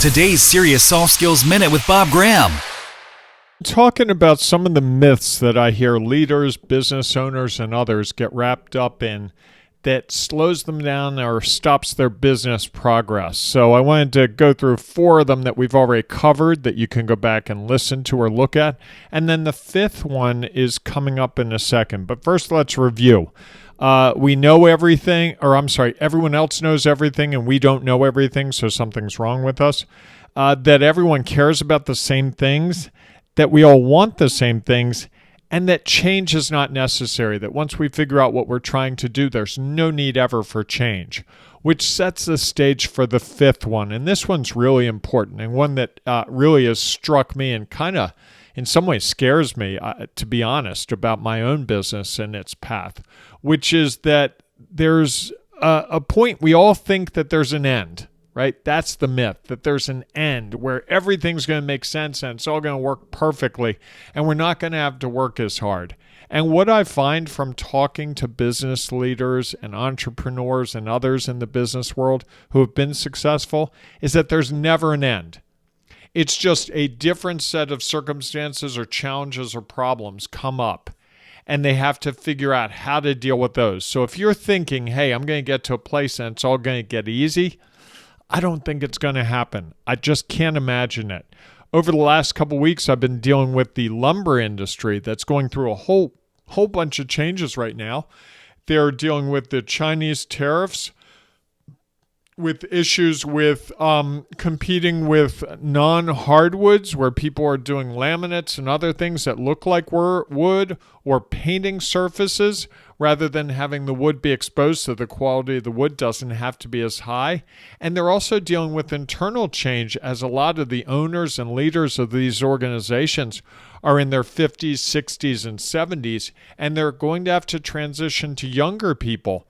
Today's Serious Soft Skills Minute with Bob Graham. Talking about some of the myths that I hear leaders, business owners, and others get wrapped up in that slows them down or stops their business progress. So I wanted to go through 4 of them that we've already covered that you can go back and listen to or look at. And then the 5th one is coming up in a second. But first, let's review. We know everything, everyone else knows everything and we don't know everything, so something's wrong with us. That everyone cares about the same things, that we all want the same things, and that change is not necessary, that once we figure out what we're trying to do, there's no need ever for change, which sets the stage for the 5th one. And this one's really important and one that really has struck me and kind of in some ways scares me, to be honest, about my own business and its path, which is that there's a point we all think that there's an end. Right? That's the myth, that there's an end where everything's going to make sense and it's all going to work perfectly and we're not going to have to work as hard. And what I find from talking to business leaders and entrepreneurs and others in the business world who have been successful is that there's never an end. It's just a different set of circumstances or challenges or problems come up and they have to figure out how to deal with those. So if you're thinking, hey, I'm going to get to a place and it's all going to get easy, I don't think it's going to happen. I just can't imagine it. Over the last couple of weeks, I've been dealing with the lumber industry that's going through a whole bunch of changes right now. They're dealing with the Chinese tariffs, with issues with competing with non-hardwoods where people are doing laminates and other things that look like wood, or painting surfaces rather than having the wood be exposed so the quality of the wood doesn't have to be as high. And they're also dealing with internal change as a lot of the owners and leaders of these organizations are in their 50s, 60s, and 70s, and they're going to have to transition to younger people.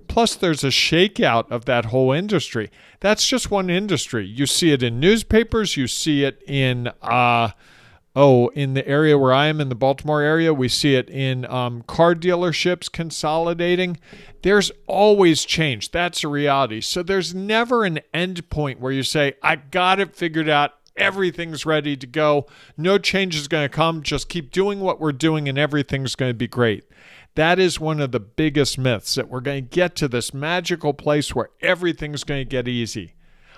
Plus, there's a shakeout of that whole industry. That's just one industry. You see it in newspapers. You see it in in the area where I am, in the Baltimore area. We see it in car dealerships consolidating. There's always change. That's a reality. So there's never an end point where you say, I got it figured out. Everything's ready to go. No change is going to come. Just keep doing what we're doing and everything's going to be great. That is one of the biggest myths, that we're going to get to this magical place where everything's going to get easy.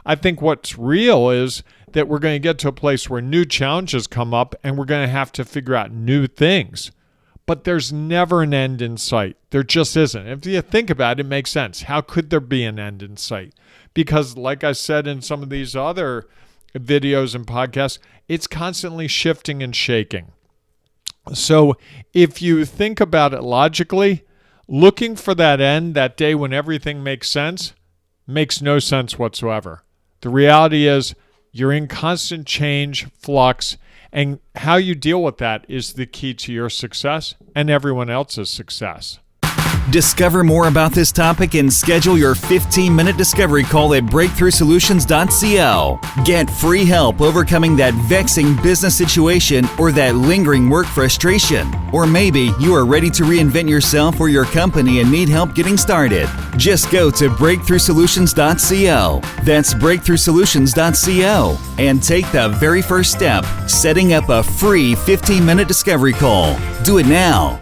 I think what's real is that we're going to get to a place where new challenges come up and we're going to have to figure out new things. But there's never an end in sight. There just isn't. If you think about it, it makes sense. How could there be an end in sight? Because like I said in some of these other videos and podcasts, it's constantly shifting and shaking. So if you think about it logically, looking for that end, that day when everything makes sense, makes no sense whatsoever. The reality is you're in constant change, flux, and how you deal with that is the key to your success and everyone else's success. Discover more about this topic and schedule your 15-minute discovery call at breakthroughsolutions.co. Get free help overcoming that vexing business situation or that lingering work frustration. Or maybe you are ready to reinvent yourself or your company and need help getting started. Just go to breakthroughsolutions.co. That's breakthroughsolutions.co and take the very first step, setting up a free 15-minute discovery call. Do it now.